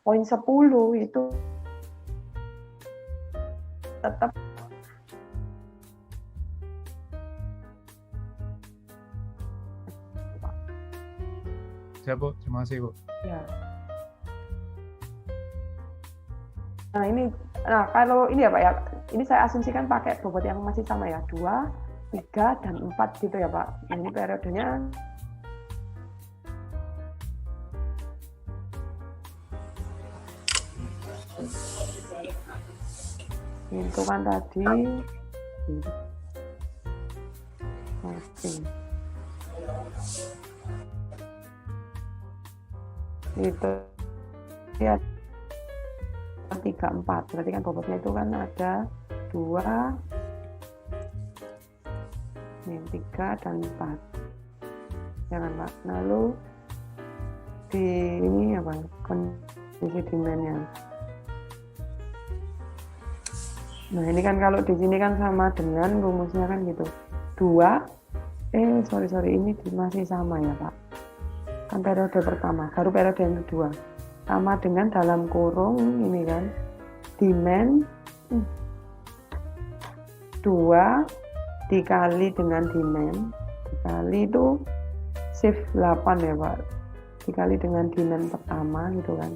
poin 10 itu tetap ya Bu, terima kasih Bu. ya. Nah kalau ini ya Pak ya, ini saya asumsikan pakai bobot yang masih sama ya, 2, 3, dan 4 gitu ya Pak. Nah, ini periodenya itu kan tadi oke. Itu ya 3, 4, berarti kan bobotnya itu kan ada 2, 3, dan 4 ya kan Pak. Lalu di ini apa kondisi demandnya. Nah ini kan kalau di sini kan sama dengan rumusnya kan gitu, 2 sorry ini masih sama ya Pak, kan periode pertama, baru periode yang kedua sama dengan dalam kurung ini kan demand 2 dikali dengan demand dikali itu shift 8 ya Pak, dikali dengan demand pertama gitu kan,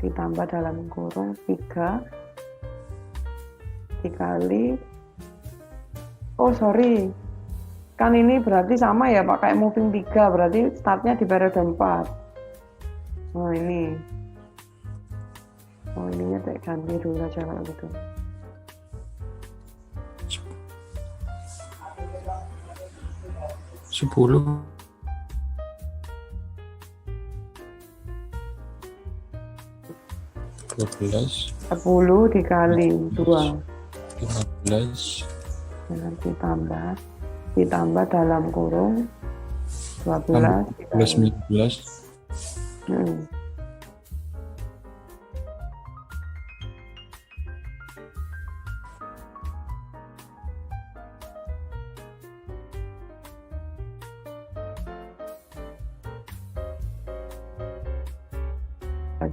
ditambah dalam kurung 3 dikali kan ini berarti sama ya Pak, kayak moving 3 berarti startnya di periode 4. Nah ini ininya tak ganti dulu aja kalau gitu. Sepuluh 12 10 dikali 2 15 nanti ditambah dalam kurung 12 19.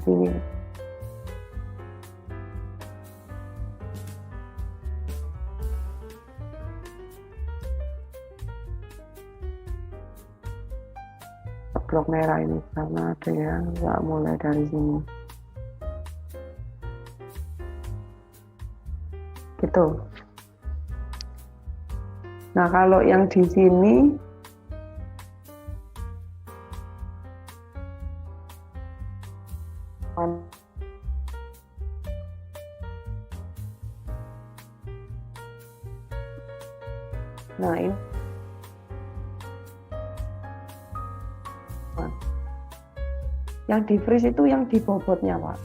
Ini blok merah ini karena ada yang nggak mulai dari sini gitu. Nah kalau yang di sini nah ini yang di freeze itu yang di bobotnya Pak.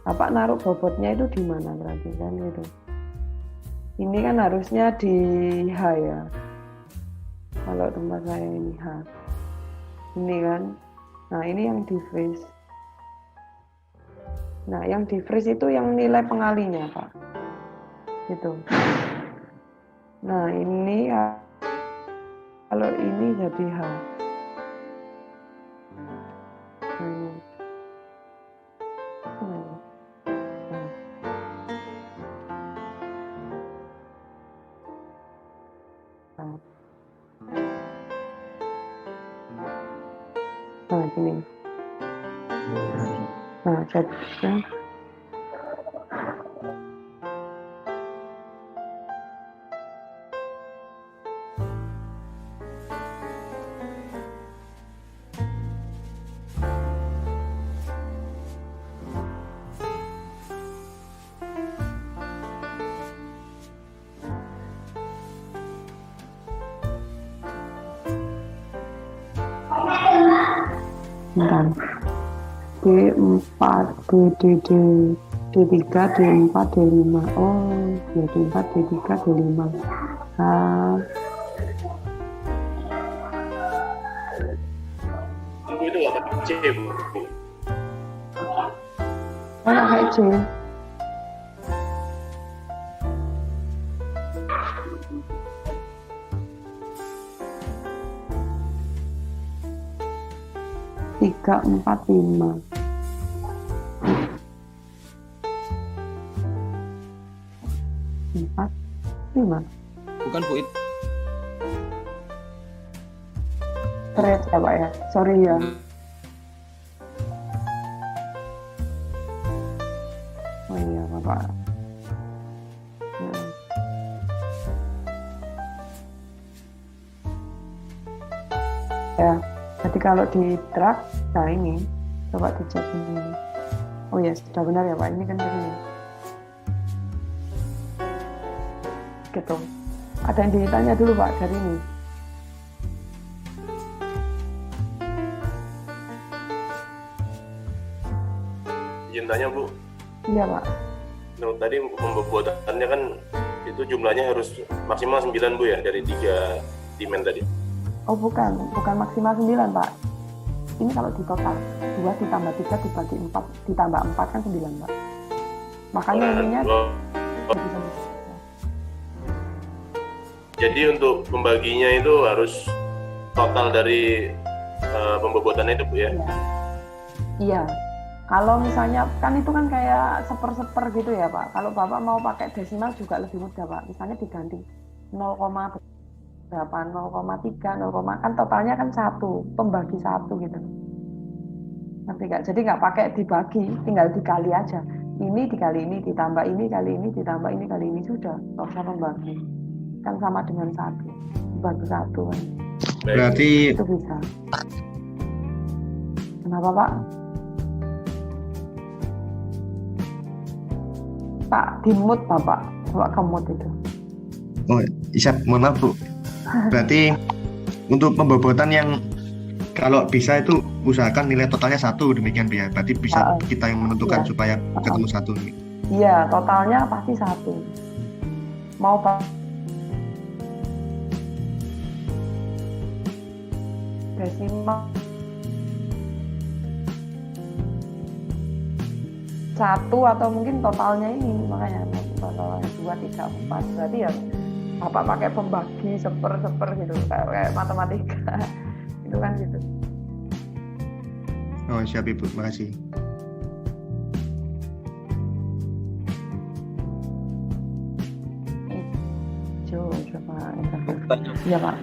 Bapak naruh bobotnya itu di mana berarti kan gitu. Ini kan harusnya di H ya. Kalau tempat saya ini H. Ini kan. Nah ini yang di freeze. Nah yang di freeze itu yang nilai pengalinya Pak. Gitu. Nah ini kalau ini jadi H. Nah gini. Nah jadi D4, D3, D4, D5. Oh, ya D4, D3, D5. Itu apa? C, Bu. Pakai C. Tiga, 4, 5. kan Bu? Thread ya Pak ya. Sorry ya. Oh iya Bapak. Ya, jadi kalau di drag, nah ini coba dicek ini. Oh ya, sudah benar ya Pak, ini kan begini. Gitu. Ada yang ditanya dulu Pak dari ini. Izin tanya Bu. Iya Pak. Nah, tadi pembobotannya kan itu jumlahnya harus maksimal 9 Bu ya dari 3 demand tadi. Oh bukan maksimal 9 Pak. Ini kalau di total 2 ditambah 3 dibagi 4 ditambah 4 kan 9 Pak. Makanya ininya Jadi untuk pembaginya itu harus total dari pembobotannya itu Bu ya? Iya. Kalau misalnya kan itu kan kayak seper gitu ya Pak. Kalau Bapak mau pakai desimal juga lebih mudah Pak. Misalnya diganti 0,8, 0,3, 0, kan totalnya kan 1, pembagi 1 gitu. Ngerti nggak? Jadi nggak pakai dibagi, tinggal dikali aja. Ini dikali ini, ditambah ini kali ini, ditambah ini kali ini, sudah. Nggak usah membagi. Kan sama dengan 1. Dibagi 1 kan. Berarti Itu bisa. Kenapa Pak? Pak, di mood Bapak. Coba ke mood itu. Oh, mohon maaf Bu. Berarti untuk pembobotan yang kalau bisa itu usahakan nilai totalnya 1 demikian Bu ya. Berarti bisa kita yang menentukan supaya ketemu 1. Iya, totalnya pasti 1. Mau Pak desimal 1 atau mungkin totalnya ini, makanya totalnya 2, 3, 4 berarti ya Bapak pakai pembagi seper gitu kayak matematika itu kan gitu. Oh siap Ibu, makasih. Coba iya Pak.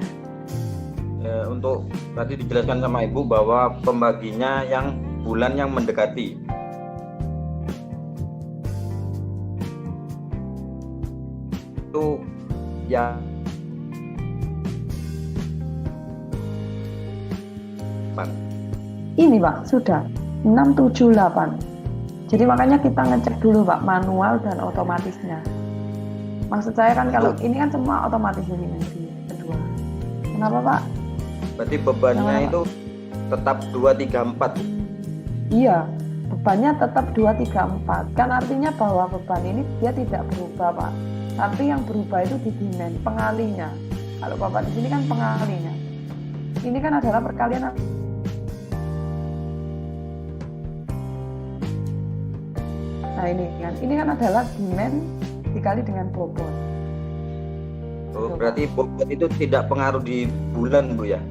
Untuk tadi dijelaskan sama Ibu bahwa pembaginya yang bulan yang mendekati. Itu ya ini Pak sudah 678. Jadi makanya kita ngecek dulu Pak manual dan otomatisnya. Maksud saya kan kalau ini kan semua otomatis ini nanti kedua. Kenapa Pak? Berarti bebannya itu tetap 2, 3, 4. Iya, bebannya tetap 2, 3, 4. Kan artinya bahwa beban ini dia tidak berubah Pak. Tapi yang berubah itu di demand, pengalinya. Kalau Bapak di sini kan pengalinya. Ini kan adalah perkalian. Nah ini kan adalah demand dikali dengan bobot. Oh, berarti bobot itu tidak pengaruh di bulan Bu ya?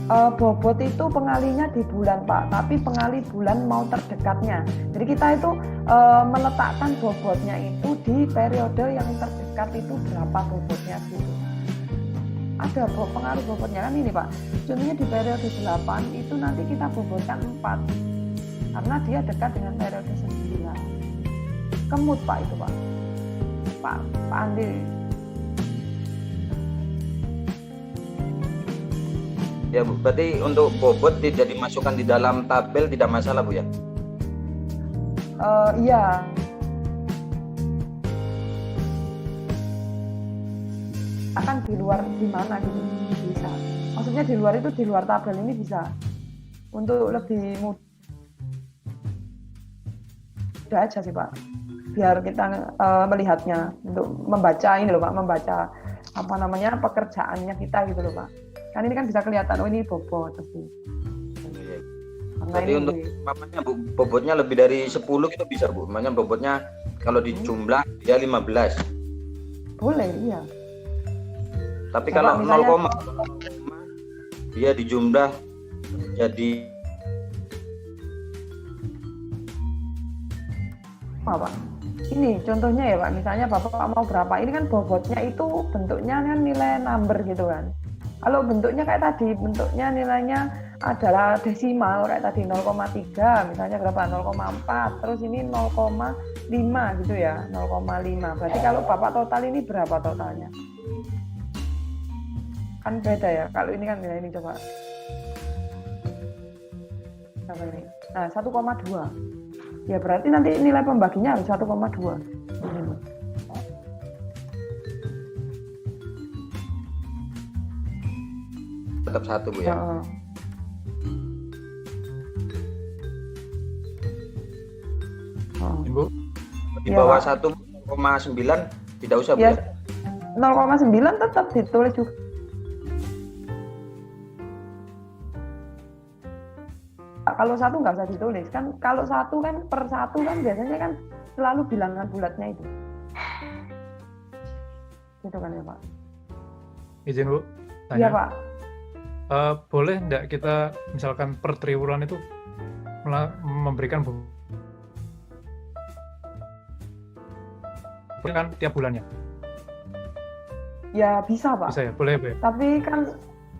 Bobot itu pengalinya di bulan Pak, tapi pengali bulan mau terdekatnya. Jadi kita itu meletakkan bobotnya itu di periode yang terdekat itu berapa bobotnya gitu. Ada pengaruh bobotnya kan ini Pak. Contohnya di periode 8 itu nanti kita bobotkan 4 karena dia dekat dengan periode 9. Kemut Pak itu Pak Andi. Ya Bu, berarti untuk bobot tidak dimasukkan di dalam tabel tidak masalah Bu ya? Iya. Akan di luar di mana gitu bisa. Maksudnya di luar itu di luar tabel ini bisa. Untuk lebih mudah aja sih Pak. Biar kita melihatnya untuk membaca ini loh Pak, membaca apa namanya pekerjaannya kita gitu loh Pak. Kan ini kan bisa kelihatan, oh ini bobot pasti. Jadi untuk mamanya Bu, bobotnya lebih dari 10 itu bisa Bu. Makanya bobotnya kalau dijumlah dia 15. Boleh, iya. Tapi Bapak, kalau misalnya, 0, dia dijumlah jadi apa? ini contohnya ya Pak, misalnya Bapak mau berapa, ini kan bobotnya itu bentuknya kan nilai number gitu kan. Kalau bentuknya kayak tadi, bentuknya nilainya adalah desimal kayak tadi 0,3, misalnya berapa, 0,4, terus ini 0,5 gitu ya, 0,5. Berarti kalau Bapak total ini berapa totalnya? Kan beda ya, kalau ini kan nilai ini coba. Apa ini? Nah, 1,2. Ya berarti nanti nilai pembaginya harus 1,2. Tetap 1 Bu ya. Ibu, Di Ya, bawah Pak. 1,9 tidak usah Bu Ya, ya. 0,9 tetap ditulis juga. Kalau 1 nggak usah ditulis kan, kalau 1 kan per 1 kan biasanya kan selalu bilangan bulatnya itu. Gitu kan ya Pak? izin Bu, Iya tanya. Pak. Boleh nggak kita misalkan per triwulan itu memberikan kan tiap bulannya? Ya bisa Pak. Bisa ya? Boleh Bu ya? Tapi kan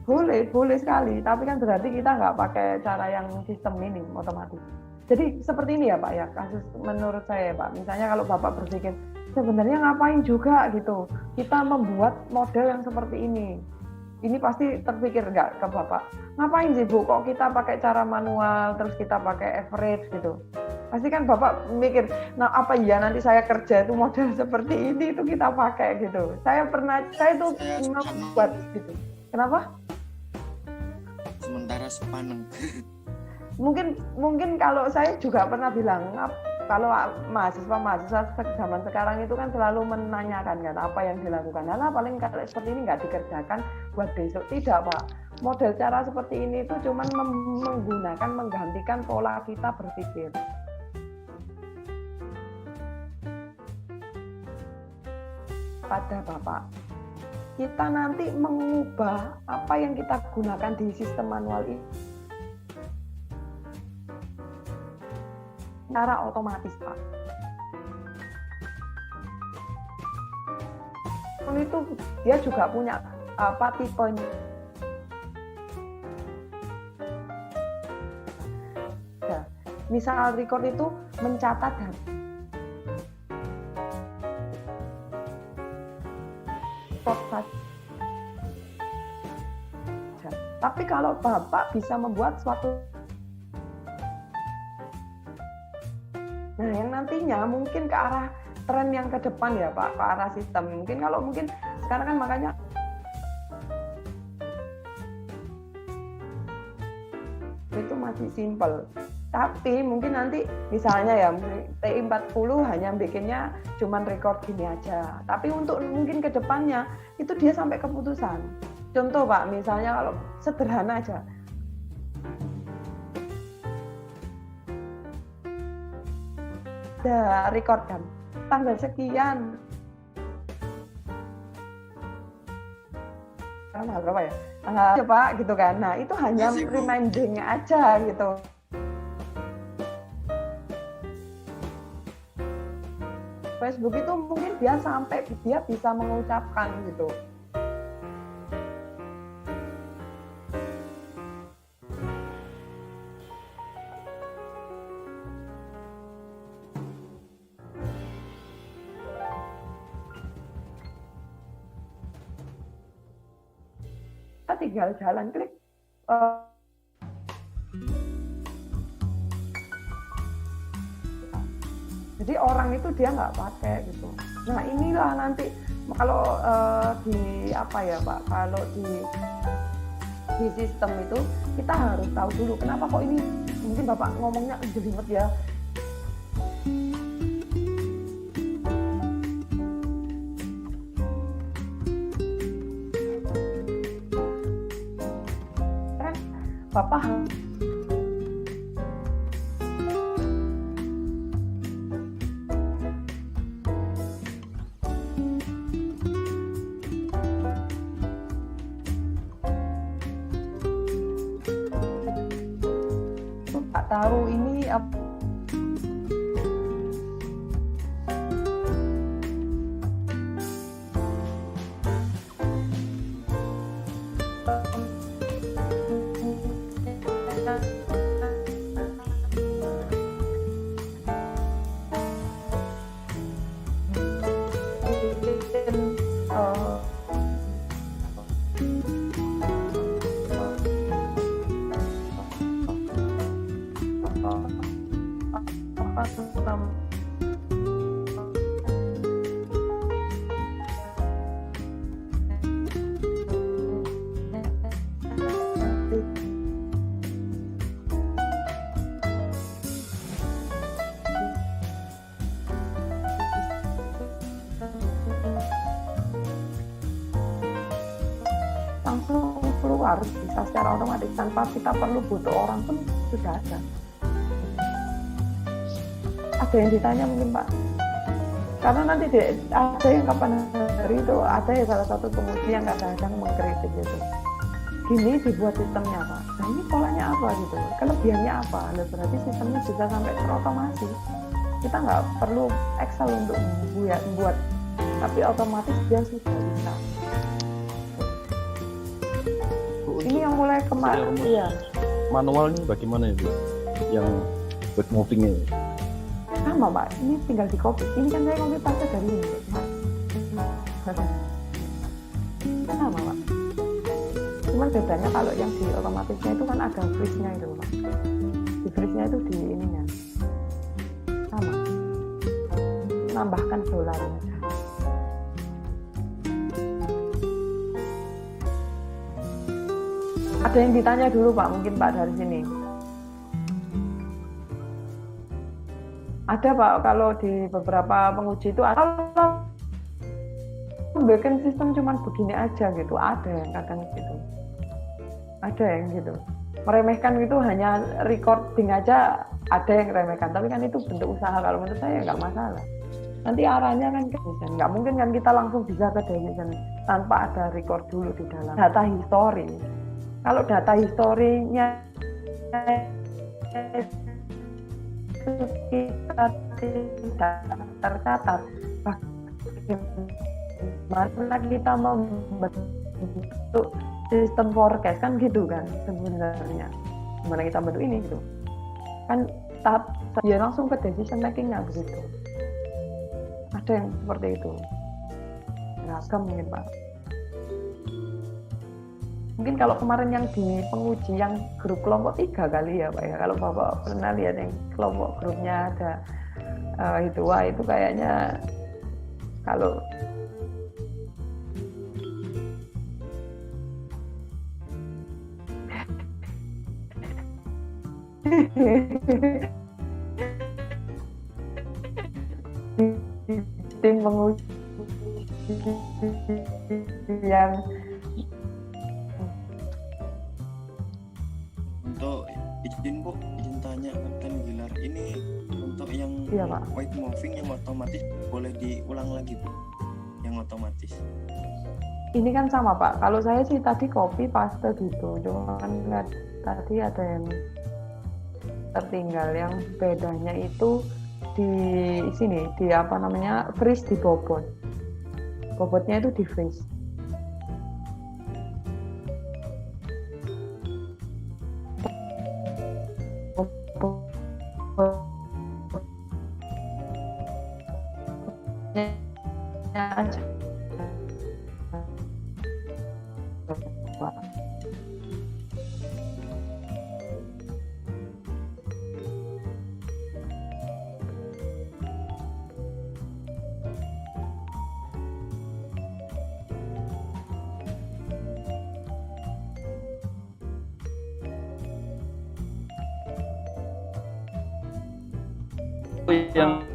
boleh sekali. Tapi kan berarti kita nggak pakai cara yang sistem ini otomatis. Jadi seperti ini ya Pak ya, kasus menurut saya Pak. Misalnya kalau Bapak berpikir, sebenarnya ngapain juga gitu, kita membuat model yang seperti ini. Ini pasti terpikir nggak ke Bapak, ngapain sih Bu, kok kita pakai cara manual, terus kita pakai average gitu. Pasti kan Bapak mikir, nah apa ya nanti saya kerja itu model seperti ini itu kita pakai gitu. Saya tuh membuat gitu. Kenapa? Sementara sepaneng. Mungkin kalau saya juga pernah bilang, kalau mahasiswa zaman sekarang itu kan selalu menanyakan kan apa yang dilakukan. Nah, paling kalau seperti ini nggak dikerjakan buat besok. Tidak Pak, model cara seperti ini itu cuma menggantikan pola kita berpikir. Pada Bapak, kita nanti mengubah apa yang kita gunakan di sistem manual ini secara otomatis Pak. Itu dia juga punya tipenya. Ya, misal record itu mencatat dan saja. Tapi kalau Bapak bisa membuat suatu, nah yang nantinya mungkin ke arah tren yang ke depan ya Pak, ke arah sistem. Mungkin sekarang kan makanya itu masih simple. Tapi mungkin nanti misalnya ya TI40 hanya bikinnya cuman record gini aja. Tapi untuk mungkin ke depannya itu dia sampai keputusan. Contoh Pak, misalnya kalau sederhana aja. Udah record kan, tanggal sekian. Tanggal berapa ya? Tanggal Pak gitu kan. Nah, itu hanya reminding aja gitu. Facebook itu mungkin dia sampai dia bisa mengucapkan gitu. Kita tinggal jalan klik. Jadi orang itu dia nggak pakai gitu. Nah inilah nanti kalau di apa ya Pak, kalau di sistem itu kita harus tahu dulu kenapa kok ini mungkin Bapak ngomongnya jelimet ya. Kan Bapak tahu ini harus bisa secara otomatis tanpa kita perlu butuh orang pun sudah ada. Ada yang ditanya mungkin Pak, karena nanti ada yang kapan hari itu ada ya salah satu penguji yang kadang-kadang mengkritik gitu, gini dibuat sistemnya Pak, nah ini polanya apa gitu, kelebihannya apa, nah, berarti sistemnya bisa sampai terotomasi, kita nggak perlu Excel untuk membuat, tapi otomatis dia sudah bisa. Ini yang mulai kemarin, iya. Manualnya bagaimana itu? Yang buat movingnya? Sama Pak, ini tinggal di copy. Ini kan saya copy paste dari ini, Mas. Sama Pak. Cuman bedanya kalau yang di otomatisnya itu kan ada freeze-nya itu Pak. Di freeze-nya itu di ininya. Sama. Nambahkan dolarnya aja. Ada yang ditanya dulu Pak, mungkin Pak dari sini. Ada Pak, kalau di beberapa penguji itu kalau bikin sistem cuman begini aja gitu, ada yang kadang gitu. Ada yang gitu. Meremehkan itu hanya recording aja, ada yang remehkan, tapi kan itu bentuk usaha, kalau menurut saya nggak masalah. Nanti arahnya kan ke desain, nggak mungkin kan kita langsung bisa ke desain tanpa ada record dulu di dalam data history. Kalau data historinya kita tidak tercatat, bagaimana kita membentuk sistem forecast kan gitu kan sebenarnya, gimana kita bentuk ini gitu kan, tahap ya langsung ke decision makingnya begitu. Ada yang seperti itu, beragam mungkin Pak. Mungkin kalau kemarin yang di penguji yang grup kelompok 3 kali ya Pak ya, kalau Bapak pernah lihat yang kelompok grupnya ada itu, wah itu kayaknya kalau tim penguji yang untuk izin Bu, izin tanya Kapten Gilar, ini untuk yang iya, Pak. white moving yang otomatis boleh diulang lagi Bu, yang otomatis? Ini kan sama Pak, kalau saya sih tadi copy paste gitu, cuman tadi ada yang tertinggal, yang bedanya itu di sini, di apa namanya, freeze di bobot, bobotnya itu di freeze. Yang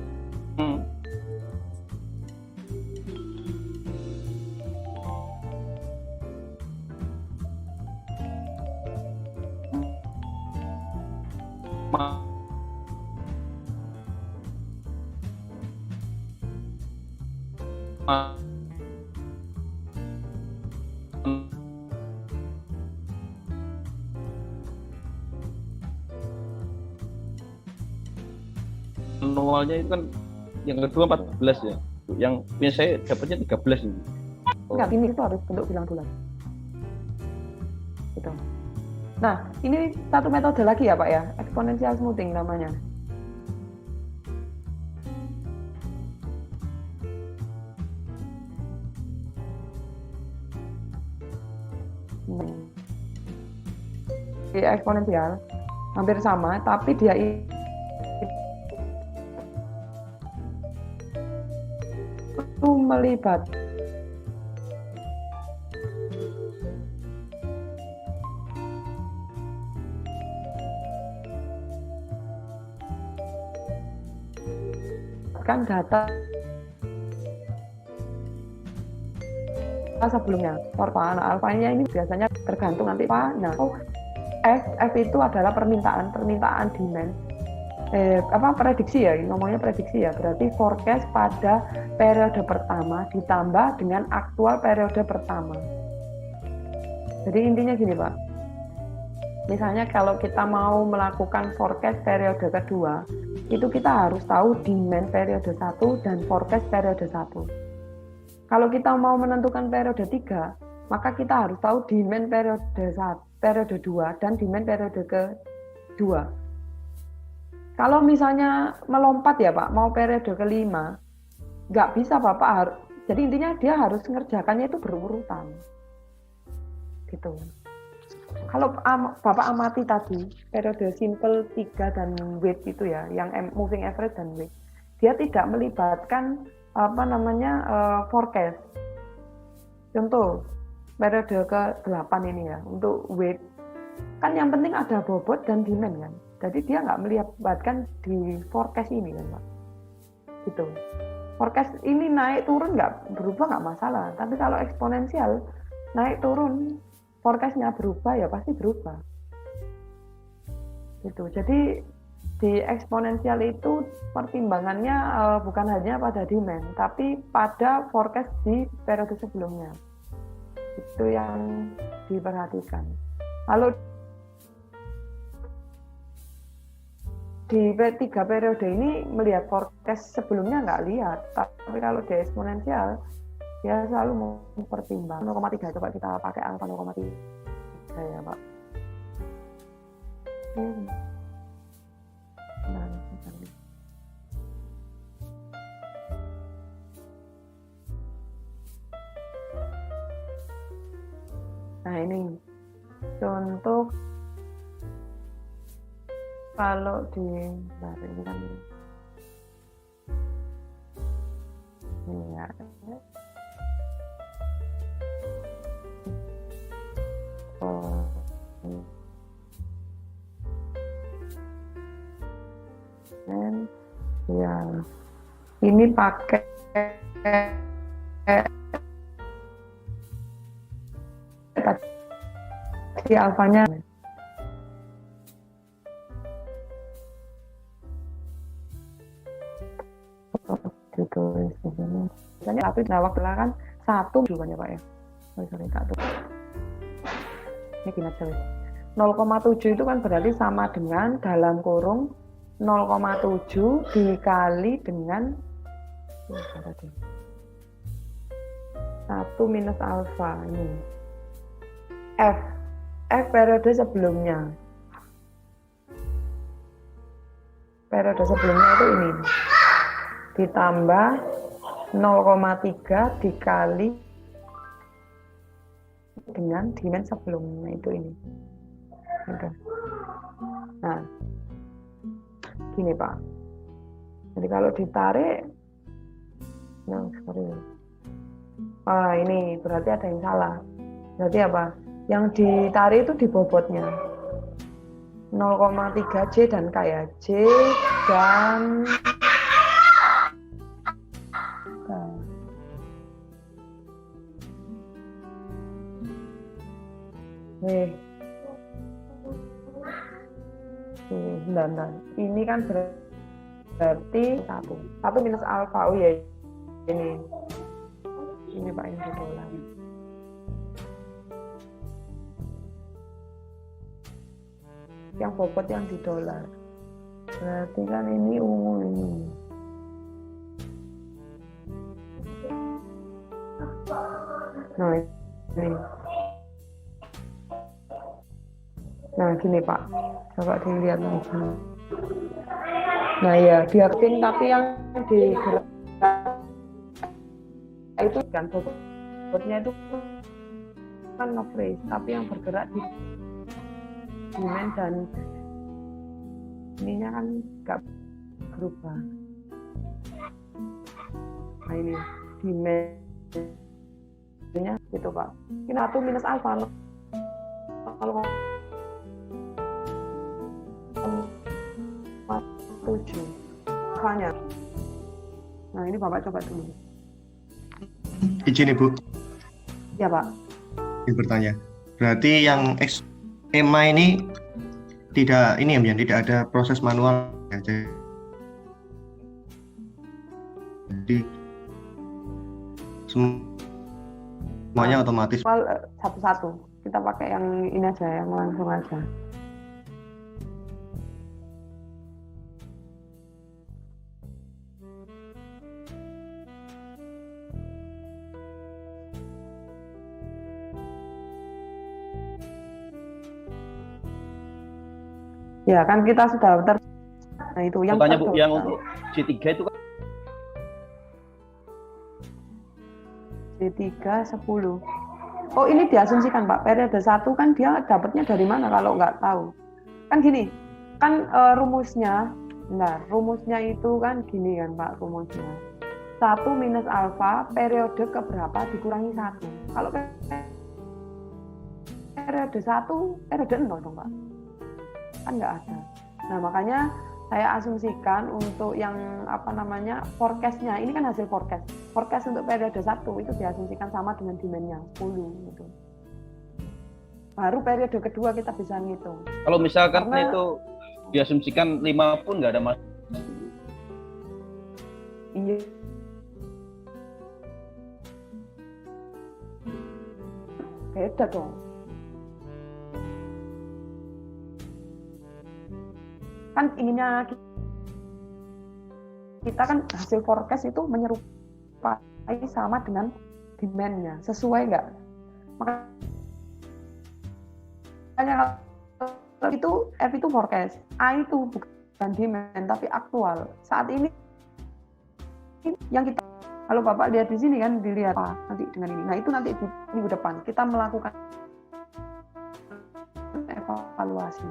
manualnya itu kan yang kedua 14 ya, yang punya saya dapatnya 13 ini. Enggak, ini itu harus bentuk bilang bulan. Gitu. Nah, ini satu metode lagi ya Pak ya, exponential smoothing namanya. Eksponensial hampir sama, tapi dia itu melibatkan data sebelumnya. Forma alfanya ini biasanya tergantung nanti Pak. Nah, F itu adalah permintaan demand. Prediksi ya, ngomongnya prediksi ya. Berarti forecast pada periode pertama ditambah dengan aktual periode pertama. Jadi intinya gini Pak. Misalnya kalau kita mau melakukan forecast periode kedua, itu kita harus tahu demand periode 1 dan forecast periode 1. Kalau kita mau menentukan periode 3, maka kita harus tahu demand periode 2 dan demand periode kedua. Kalau misalnya melompat ya Pak, mau periode kelima, nggak bisa Bapak harus. Jadi intinya dia harus mengerjakannya itu berurutan. Gitu. Kalau Bapak amati tadi, periode simple 3 dan weight itu ya, yang moving average dan weight, dia tidak melibatkan forecast. Contoh, periode ke-8 ini ya, untuk weight, kan yang penting ada bobot dan demand kan. Jadi dia nggak melibatkan di forecast ini kan Pak. Gitu. Forecast ini naik turun nggak berubah nggak masalah. Tapi kalau eksponensial naik turun, forecastnya berubah ya pasti berubah. Gitu. Jadi di eksponensial itu pertimbangannya bukan hanya pada demand, tapi pada forecast di periode sebelumnya. Itu yang diperhatikan. Lalu di 3 periode ini melihat forecast sebelumnya nggak lihat, tapi kalau di eksponensial dia selalu mempertimbang 0,3. Coba kita pakai angka 0,3 ya Pak. Nah ini contoh kalau di ini kan ini ya. Ya, ini pakai tadi alfanya ditulis di sini. Misalnya satu, nah waktu kan 1 juga ya Pak ya. Sorry, 1. Ini gini aja. 0,7 itu kan berarti sama dengan dalam kurung 0,7 dikali dengan 1 minus alfa ini. F periode sebelumnya. Periode sebelumnya itu ini. Ditambah 0,3 dikali dengan demand sebelumnya itu ini. Gitu. Nah, gini Pak. Jadi kalau ditarik, ini berarti ada yang salah. Berarti apa? Yang ditarik itu di bobotnya 0,3 J dan K ya. J dan bentar. Ini kan berarti 1 minus alfa. Oh ya, ini Pak yang dolar. Yang bobot yang di dolar. Berarti kan ini ungu ini. Nah, ini. Nah, gini Pak. Coba dilihat lagi. Nah ya, diakin tapi yang digerak itu kan bobotnya itu kan nge-freeze, tapi yang bergerak di demand dan ininya kan nggak berubah. Nah ini demandnya gitu Pak. Ini 1 minus alfa 0,7 alfanya. Nah ini Bapak coba dulu. Izin Ibu. Ya Pak. Ingin bertanya. Berarti yang EMA ini tidak ini ya, Mian, tidak ada proses manual ya. Jadi semuanya otomatis. Satu-satu. Kita pakai yang ini aja, yang langsung aja. Ya kan kita sudah nah itu yang Tanya Bu, yang untuk J3 itu kan J3 10. Oh ini diasumsikan Pak, periode 1 kan dia dapatnya dari mana kalau nggak tahu? Kan gini, kan rumusnya, nah rumusnya itu kan gini kan Pak, rumusnya 1 minus alfa periode keberapa dikurangi 1. Kalau periode 1, periode 0 dong Pak, kan nggak ada. Nah makanya saya asumsikan untuk yang forecast-nya, ini kan hasil forecast untuk periode 1 itu diasumsikan sama dengan demand-nya 10 gitu. Baru periode kedua kita bisa ngitung. kalau misalkan itu diasumsikan 5 pun nggak ada masalah. Iya. Beda dong. Kan inginnya kita kan hasil forecast itu menyerupai sama dengan demand-nya, sesuai nggak? Makanya kalau itu F itu forecast, A itu bukan demand tapi aktual. Saat ini yang kita, kalau Bapak lihat di sini kan dilihat nanti dengan ini. Nah itu nanti di minggu depan kita melakukan evaluasi.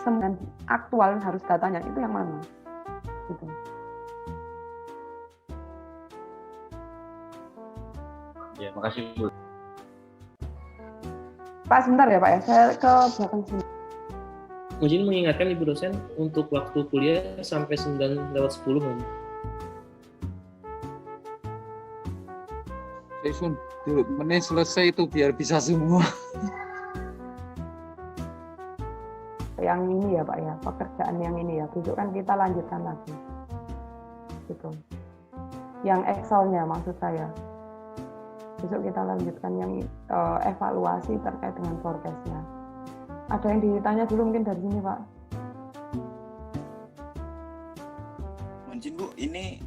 Dan aktual harus datanya itu yang mana? Gitu. Ya, makasih Bu. Pak sebentar ya Pak ya, saya ke belakang sini. Izin mengingatkan Ibu dosen untuk waktu kuliah sampai 9:10 kan? Menit selesai itu biar bisa semua. Yang ini ya Pak ya, pekerjaan yang ini ya, besok kan kita lanjutkan lagi gitu. Yang Excel-nya maksud saya, besok kita lanjutkan yang evaluasi terkait dengan forecast-nya. Ada yang ditanya dulu mungkin dari sini Pak? Mungkin Bu, ini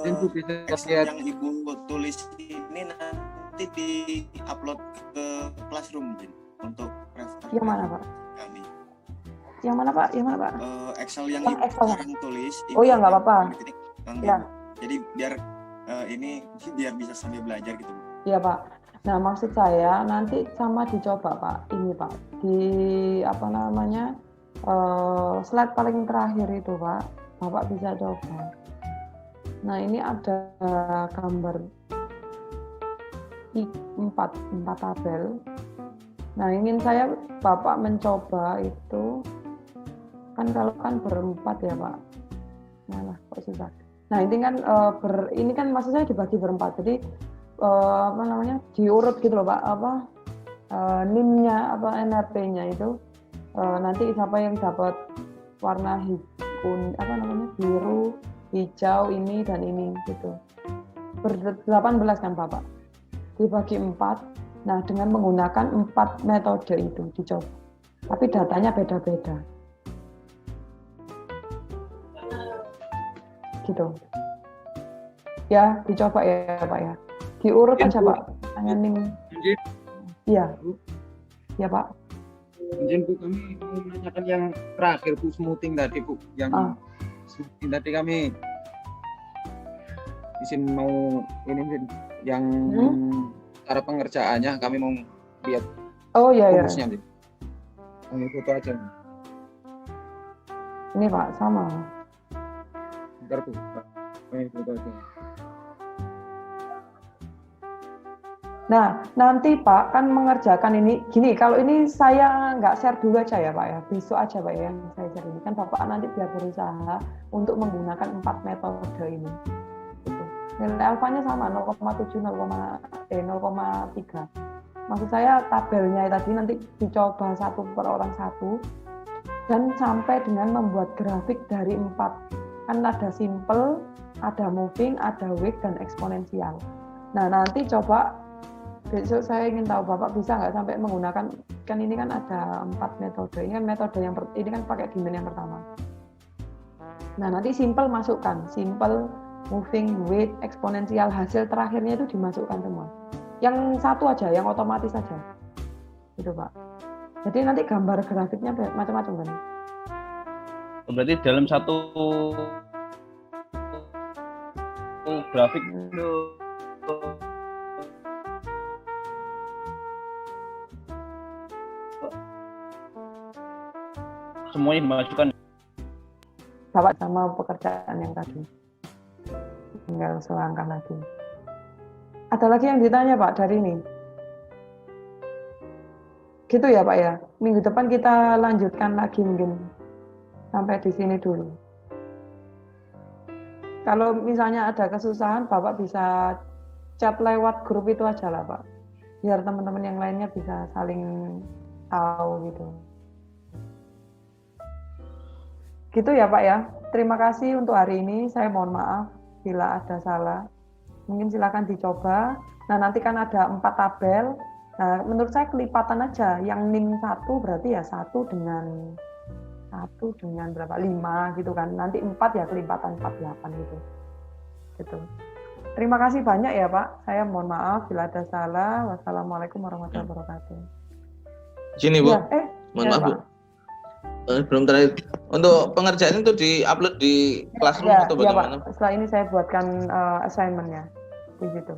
Bu, bisa Excel lihat. yang Ibu tulis ini nanti di-upload ke Classroom mungkin untuk referensi. Yang mana Pak? Kami. Yang mana Pak? Yang mana Pak? Excel yang Yang Ibu Excel. sekarang tulis. Oh ya nggak apa-apa. Ya. Jadi biar ini biar bisa sambil belajar gitu. Iya Pak. Nah maksud saya nanti sama dicoba Pak. Ini Pak di slide paling terakhir itu Pak. Bapak bisa coba. Nah ini ada gambar 4 tabel. Nah ingin saya Bapak mencoba itu kan kalau kan berempat ya Pak. Nah kok susah. Nah ini kan ini kan maksud saya dibagi berempat. Jadi diurut gitu loh Pak, NIM-nya NRP-nya itu nanti siapa yang dapat warna biru, hijau ini dan ini gitu. 18 kan Bapak. Dibagi 4. Nah, dengan menggunakan 4 metode itu dicoba. Tapi datanya beda-beda. Gitu. Ya, dicoba ya Pak ya. Diurut aja Pak. Hanya NIM. Iya. Ya Pak. Mungkin Bu, kami mau menanyakan yang terakhir Bu, smoothing tadi Bu. Yang smoothing tadi kami izin mau ini yang cara pengerjaannya kami mau lihat. Oh iya ya. Kami foto aja. Ini Pak sama. Bentar Bu, kami foto aja. Nah, nanti Pak kan mengerjakan ini, gini, kalau ini saya nggak share dulu aja ya Pak ya, besok aja Pak ya yang saya share ini. Kan Bapak nanti biar berusaha untuk menggunakan 4 metode ini. Gitu. Nilai alfanya sama, 0,7, 0,3. Maksud saya tabelnya tadi nanti dicoba satu per orang satu dan sampai dengan membuat grafik dari 4. Kan ada simple, ada moving, ada weak, dan eksponensial. Nah nanti coba besok saya ingin tahu Bapak bisa nggak sampai menggunakan, kan ini kan ada 4 metode. Ini kan metode ini kan pakai dimen yang pertama. Nah nanti simple masukkan, simple, moving, weight, eksponensial, hasil terakhirnya itu dimasukkan semua. Yang satu aja, yang otomatis aja, gitu Pak. Jadi nanti gambar grafiknya macam-macam kan? Berarti dalam satu grafik itu semuanya dimasukkan. Bapak sama pekerjaan yang tadi. Tinggal selangkah lagi. Ada lagi yang ditanya Pak dari ini? Gitu ya Pak ya? Minggu depan kita lanjutkan lagi mungkin. Sampai di sini dulu. Kalau misalnya ada kesusahan, Bapak bisa chat lewat grup itu aja lah Pak. Biar teman-teman yang lainnya bisa saling tahu gitu. Gitu ya Pak ya. Terima kasih untuk hari ini. Saya mohon maaf bila ada salah. Mungkin silakan dicoba. Nah nanti kan ada 4 tabel. Nah menurut saya kelipatan aja. Yang NIM 1 berarti ya 1 dengan berapa? 5 gitu kan. Nanti 4 ya kelipatan 48 gitu. Gitu. Terima kasih banyak ya Pak. Saya mohon maaf bila ada salah. Wassalamualaikum warahmatullahi wabarakatuh. Sini Bu. Ya, Mohon ya, maaf Bu. Pak. Belum terakhir. Untuk pengerjaan itu di-upload di Classroom atau bagaimana? Ya Pak. Setelah ini saya buatkan assignment-nya di situ.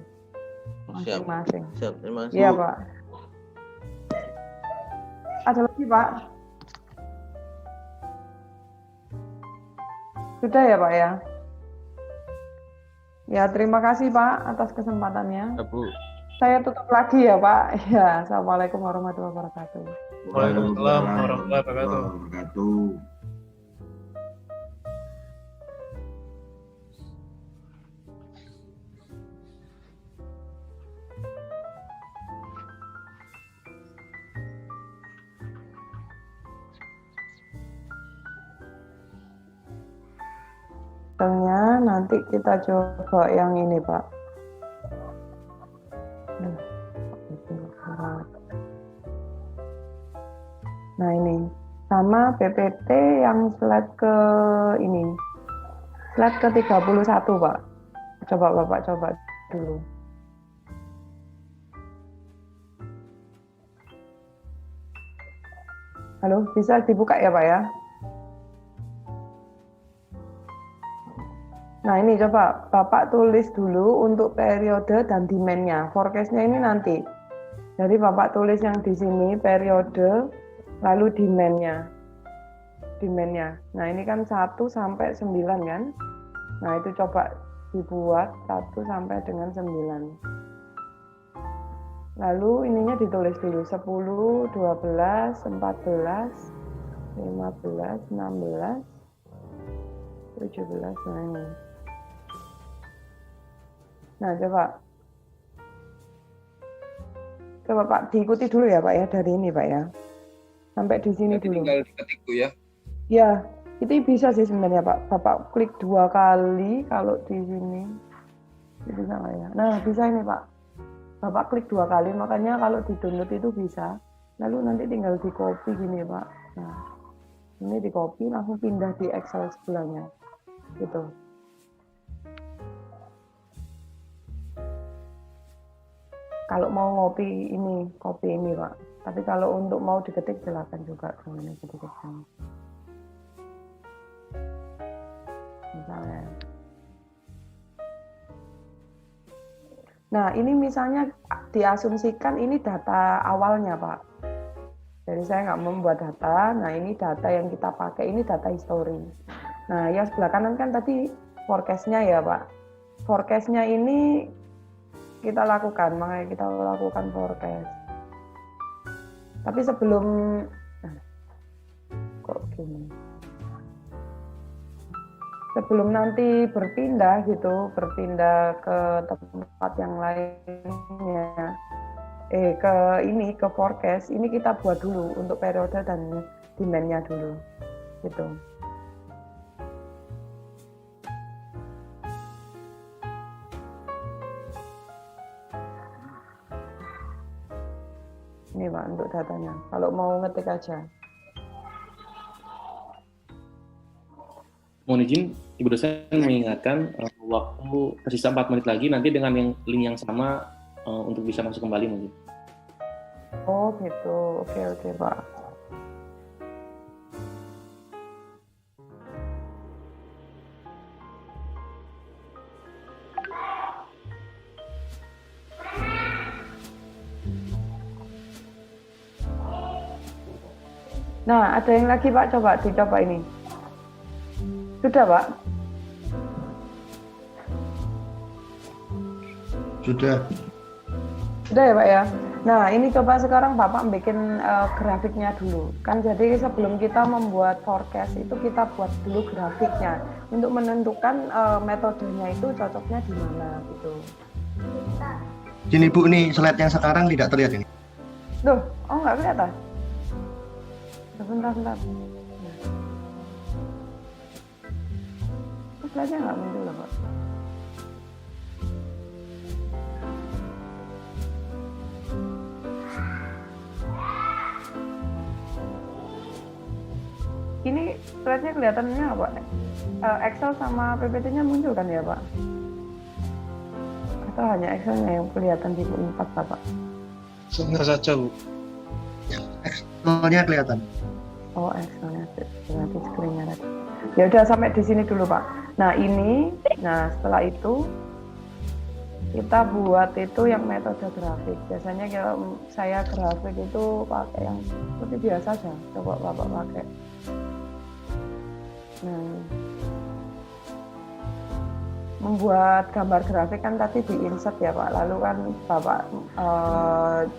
Siap. Masing-masing. Siap. Terima kasih. Iya Bu. Pak. Ada lagi Pak? Sudah ya Pak ya? Ya terima kasih Pak atas kesempatannya. Ya, Bu. Saya tutup lagi ya Pak. Ya, Assalamualaikum warahmatullahi wabarakatuh. Waalaikumsalam warahmatullahi wabarakatuh. Nanti kita coba yang ini Pak. Nah ini sama PPT yang slide ke ini, slide ke 31 Pak. Coba Bapak coba dulu. Halo, bisa dibuka ya Pak ya? Nah ini coba Bapak tulis dulu untuk periode dan demand-nya. Forecast-nya ini nanti. Jadi Bapak tulis yang di sini periode, lalu demand-nya. Nah ini kan 1 sampai 9 kan. Nah itu coba dibuat 1 sampai dengan 9. Lalu ininya ditulis dulu 10, 12, 14, 15, 16, 17. Nah ini. Nah coba Pak diikuti dulu ya Pak ya dari ini Pak ya. Sampai di sini dulu. Tinggal diketik Bu ya. Ya, itu bisa sih sebenarnya Pak. Bapak klik 2 kali kalau di sini. Itu sama ya. Nah, bisa ini Pak. Bapak klik 2 kali, makanya kalau di download itu bisa. Lalu nanti tinggal di copy gini Pak. Nah, ini di copy langsung pindah di Excel sebelahnya. Gitu. Kalau mau ngopi ini, kopi ini Pak. Tapi kalau untuk mau diketik silakan juga dengan ketiknya. Misalnya. Nah ini misalnya diasumsikan ini data awalnya Pak. Jadi saya nggak membuat data. Nah ini data yang kita pakai ini data history. Nah yang sebelah kanan kan tadi forecast-nya ya Pak. Forecast-nya ini kita lakukan, makanya kita lakukan forecast. Tapi sebelum kok gini? Sebelum nanti berpindah ke tempat yang lainnya, ke forecast ini kita buat dulu untuk periode dan demand-nya dulu gitu. Ini Pak untuk datanya. Kalau mau ngetik aja. Mohon izin, Ibu dosen mengingatkan waktu tersisa 4 menit lagi nanti dengan link yang sama untuk bisa masuk kembali mungkin. Oh gitu, oke Pak. Nah, ada yang lagi Pak, dicoba ini. Sudah Pak? Sudah. Sudah ya Pak ya? Nah, ini coba sekarang Bapak bikin grafiknya dulu. Kan jadi sebelum kita membuat forecast itu kita buat dulu grafiknya untuk menentukan metodenya itu cocoknya di mana gitu. Gini Bu, ini slide yang sekarang tidak terlihat ini. Loh, oh nggak kelihatan? Sebentar. Slide-nya nggak muncul loh Pak. Ini slide-nya kelihatannya apa? Excel sama PPT-nya muncul kan ya Pak? Atau hanya Excel-nya yang kelihatan di 4 Pak? Sebentar saja Bu. Excel-nya kelihatan. Oh Excel-nya berarti screen-nya tadi. Ya udah sampai di sini dulu Pak. Nah setelah itu kita buat itu yang metode grafik. Biasanya kalau saya grafik itu pakai yang seperti biasa aja. Coba Bapak pakai. Nah, membuat gambar grafik kan tadi di insert ya Pak. Lalu kan Bapak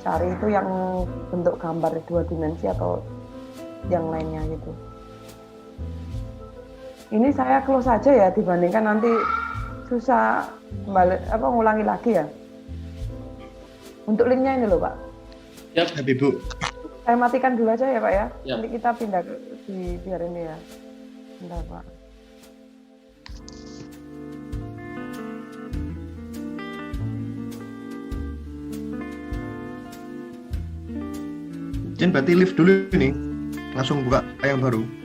cari itu yang bentuk gambar 2 dimensi atau yang lainnya gitu. Ini saya close saja ya dibandingkan nanti susah ngulangi lagi ya. Untuk linknya ini loh Pak. Siap. Tapi Bu. Saya matikan dulu aja ya Pak ya. Ya. Nanti kita pindah biar ini ya. Bentar Pak. Jen berarti live dulu ini. Langsung buka yang baru.